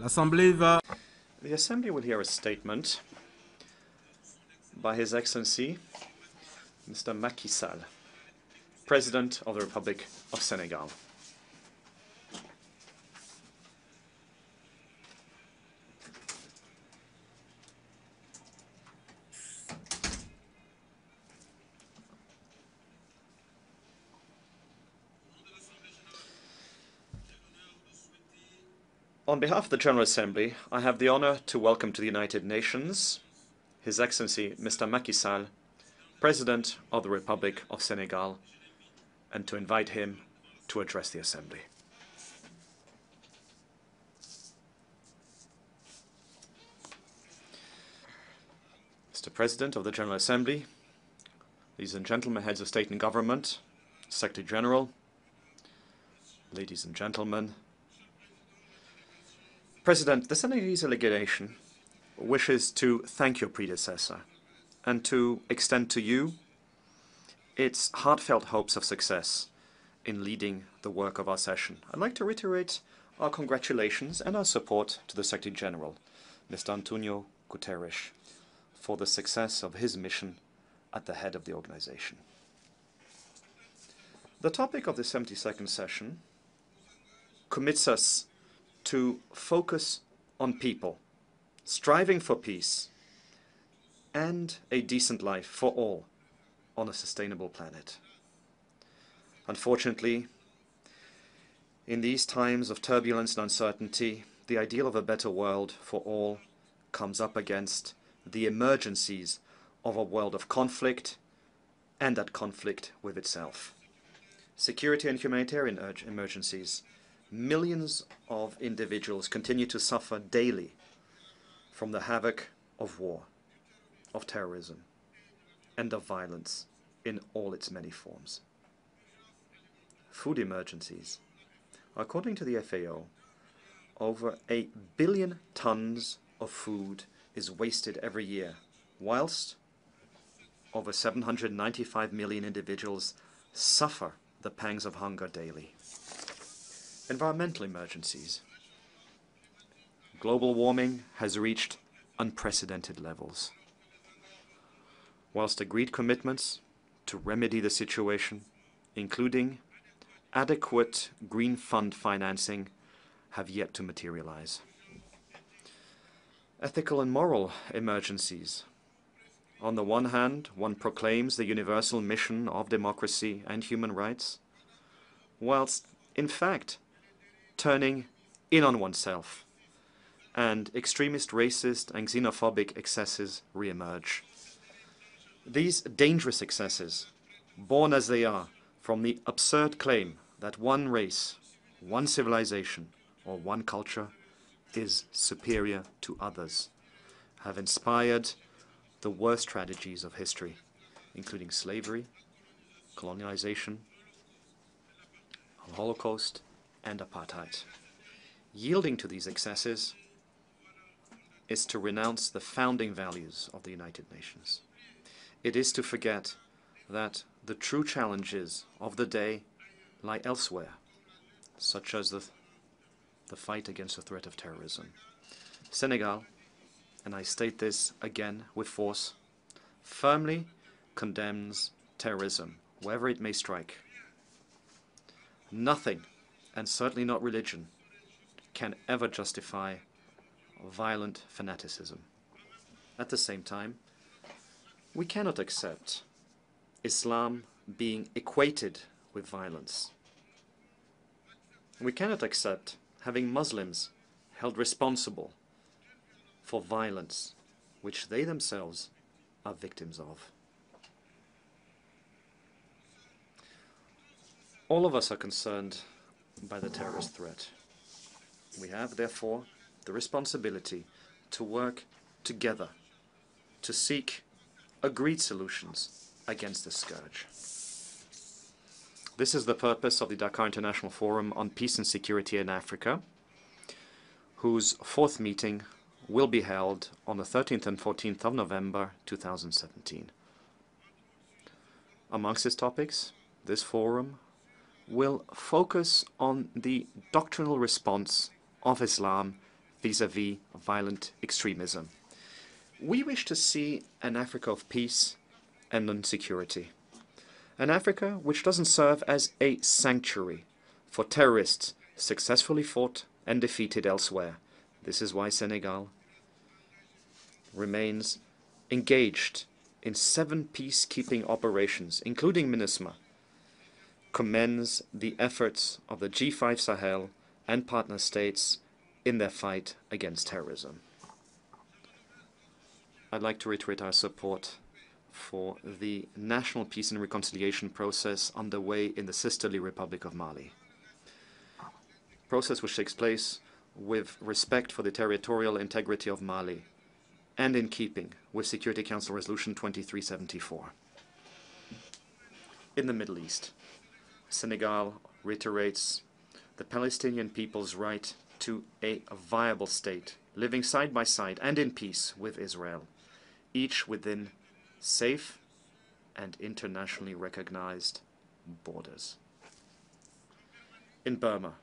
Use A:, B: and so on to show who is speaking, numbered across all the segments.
A: The
B: Assembly will hear a statement by His Excellency Mr. Macky Sall, President of the Republic of Senegal. On behalf of the General Assembly, I have the honor to welcome to the United Nations His Excellency Mr. Macky Sall, President of the Republic of Senegal, and to invite him to address the Assembly. Mr. President of the General Assembly, ladies and gentlemen, heads of state and government, Secretary General, ladies and gentlemen, President, the Senegalese delegation wishes to thank your predecessor and to extend to you its heartfelt hopes of success in leading the work of our session. I'd like to reiterate our congratulations and our support to the Secretary General, Mr. Antonio Guterres, for the success of his mission at the head of the organization. The topic of the 72nd session commits us to focus on people, striving for peace and a decent life for all on a sustainable planet. Unfortunately, in these times of turbulence and uncertainty, the ideal of a better world for all comes up against the emergencies of a world of conflict and at conflict with itself. Security and humanitarian emergencies. Millions of individuals continue to suffer daily from the havoc of war, of terrorism, and of violence in all its many forms. Food emergencies. According to the FAO, over 1 billion tons of food is wasted every year, whilst over 795 million individuals suffer the pangs of hunger daily. Environmental emergencies. Global warming has reached unprecedented levels. Whilst agreed commitments to remedy the situation, including adequate green fund financing, have yet to materialize. Ethical and moral emergencies. On the one hand, one proclaims the universal mission of democracy and human rights, whilst, in fact, turning in on oneself, and extremist, racist, and xenophobic excesses re-emerge. These dangerous excesses, born as they are from the absurd claim that one race, one civilization, or one culture is superior to others, have inspired the worst tragedies of history, including slavery, colonialization, the Holocaust, and apartheid. Yielding to these excesses is to renounce the founding values of the United Nations. It is to forget that the true challenges of the day lie elsewhere, such as the fight against the threat of terrorism. Senegal, and I state this again with force, firmly condemns terrorism wherever it may strike. Nothing, and certainly not religion, can ever justify violent fanaticism. At the same time, we cannot accept Islam being equated with violence. We cannot accept having Muslims held responsible for violence which they themselves are victims of. All of us are concerned by the terrorist threat. We have, therefore, the responsibility to work together to seek agreed solutions against this scourge. This is the purpose of the Dakar International Forum on Peace and Security in Africa, whose fourth meeting will be held on the 13th and 14th of November 2017. Amongst its topics, this forum will focus on the doctrinal response of Islam vis-à-vis violent extremism. We wish to see an Africa of peace and non-security. An Africa which doesn't serve as a sanctuary for terrorists successfully fought and defeated elsewhere. This is why Senegal remains engaged in 7 peacekeeping operations, including MINUSMA, commends the efforts of the G5 Sahel and partner states in their fight against terrorism. I'd like to reiterate our support for the national peace and reconciliation process underway in the sisterly Republic of Mali. Process which takes place with respect for the territorial integrity of Mali and in keeping with Security Council Resolution 2374. In the Middle East, Senegal reiterates the Palestinian people's right to a viable state, living side by side and in peace with Israel, each within safe and internationally recognized borders. In Burma,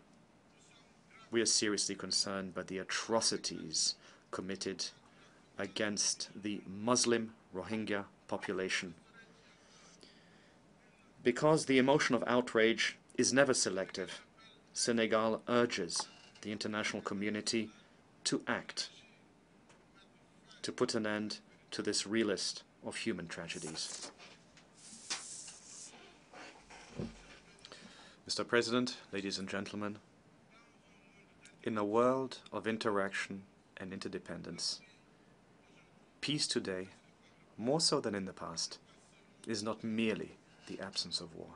B: we are seriously concerned by the atrocities committed against the Muslim Rohingya population. Because the emotion of outrage is never selective, Senegal urges the international community to act, to put an end to this realist of human tragedies. Mr. President, ladies and gentlemen, in a world of interaction and interdependence, peace today, more so than in the past, is not merely the absence of war.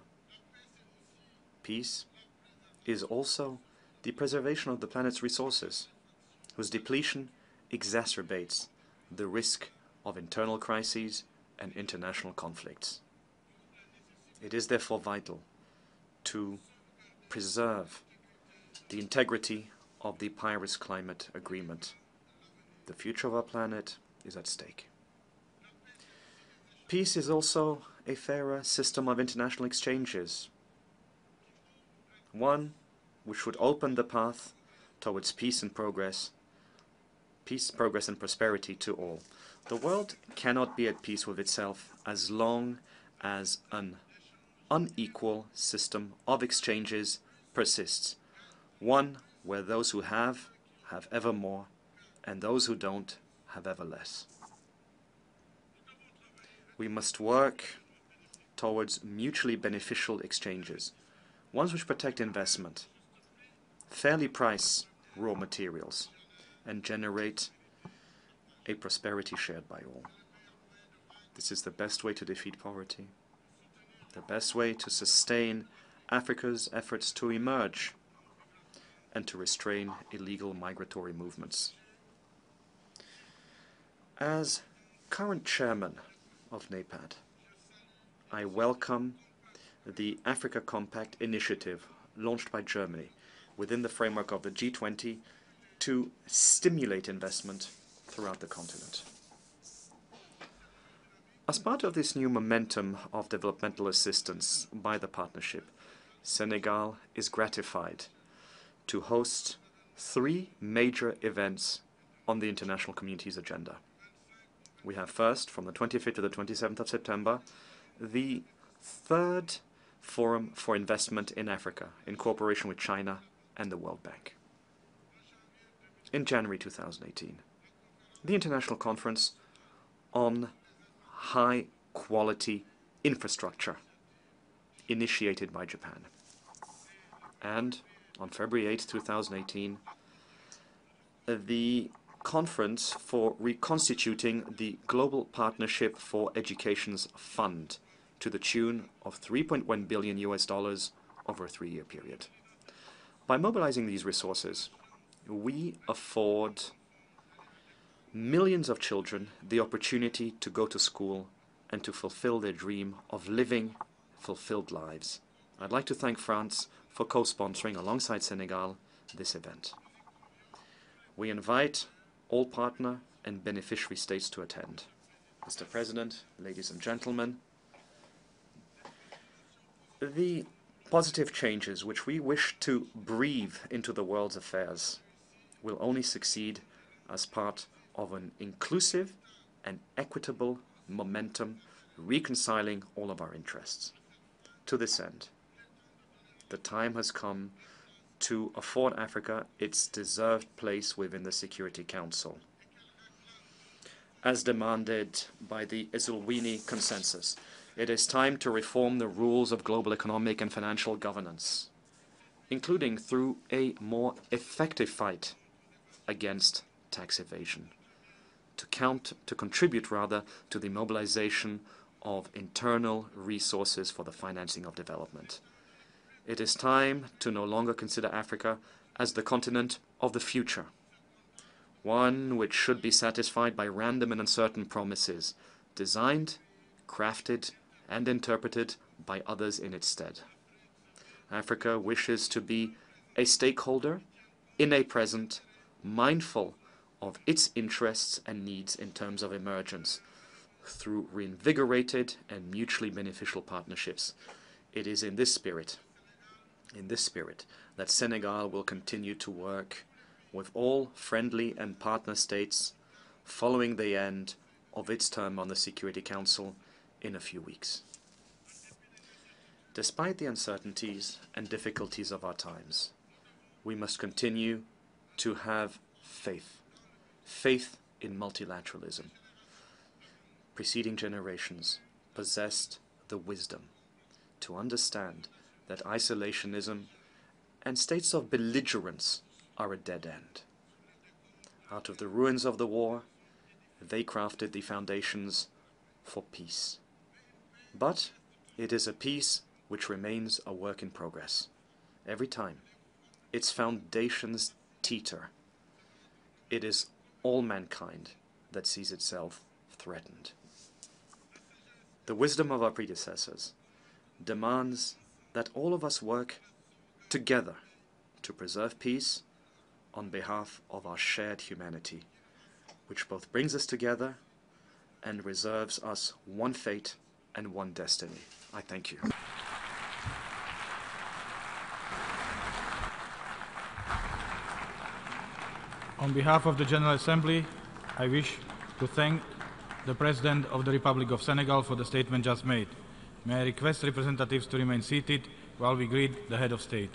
B: Peace is also the preservation of the planet's resources, whose depletion exacerbates the risk of internal crises and international conflicts. It is therefore vital to preserve the integrity of the Paris Climate Agreement. The future of our planet is at stake. Peace is also a fairer system of international exchanges, one which would open the path towards peace, progress and prosperity to all. The world cannot be at peace with itself as long as an unequal system of exchanges persists, one where those who have ever more, and those who don't have ever less. We must work towards mutually beneficial exchanges, ones which protect investment, fairly price raw materials, and generate a prosperity shared by all. This is the best way to defeat poverty, the best way to sustain Africa's efforts to emerge and to restrain illegal migratory movements. As current chairman of NAPAD, I welcome the Africa Compact initiative launched by Germany within the framework of the G20 to stimulate investment throughout the continent. As part of this new momentum of developmental assistance by the partnership, Senegal is gratified to host 3 major events on the international community's agenda. We have first, from the 25th to the 27th of September, the 3rd Forum for Investment in Africa, in cooperation with China and the World Bank. In January 2018, the International Conference on High-Quality Infrastructure, initiated by Japan. And on February 8, 2018, the Conference for reconstituting the Global Partnership for Education's Fund to the tune of $3.1 billion over a 3-year period. By mobilizing these resources, we afford millions of children the opportunity to go to school and to fulfill their dream of living fulfilled lives. I'd like to thank France for co-sponsoring, alongside Senegal, this event. We invite all partner and beneficiary states to attend. Mr. President, ladies and gentlemen, the positive changes which we wish to breathe into the world's affairs will only succeed as part of an inclusive and equitable momentum reconciling all of our interests. To this end, the time has come to afford Africa its deserved place within the Security Council, as demanded by the Eswatini Consensus. It is time to reform the rules of global economic and financial governance, including through a more effective fight against tax evasion, to contribute to the mobilization of internal resources for the financing of development. It is time to no longer consider Africa as the continent of the future, one which should be satisfied by random and uncertain promises, designed, crafted, and interpreted by others in its stead. Africa wishes to be a stakeholder in a present, mindful of its interests and needs in terms of emergence, through reinvigorated and mutually beneficial partnerships. It is in this spirit, that Senegal will continue to work with all friendly and partner states following the end of its term on the Security Council in a few weeks. Despite the uncertainties and difficulties of our times, we must continue to have faith in multilateralism. Preceding generations possessed the wisdom to understand that isolationism and states of belligerence are a dead end. Out of the ruins of the war, they crafted the foundations for peace. But it is a peace which remains a work in progress. Every time its foundations teeter, it is all mankind that sees itself threatened. The wisdom of our predecessors demands that all of us work together to preserve peace on behalf of our shared humanity, which both brings us together and reserves us one fate and one destiny. I thank you.
A: On behalf of the General Assembly, I wish to thank the President of the Republic of Senegal for the statement just made. May I request representatives to remain seated while we greet the Head of State.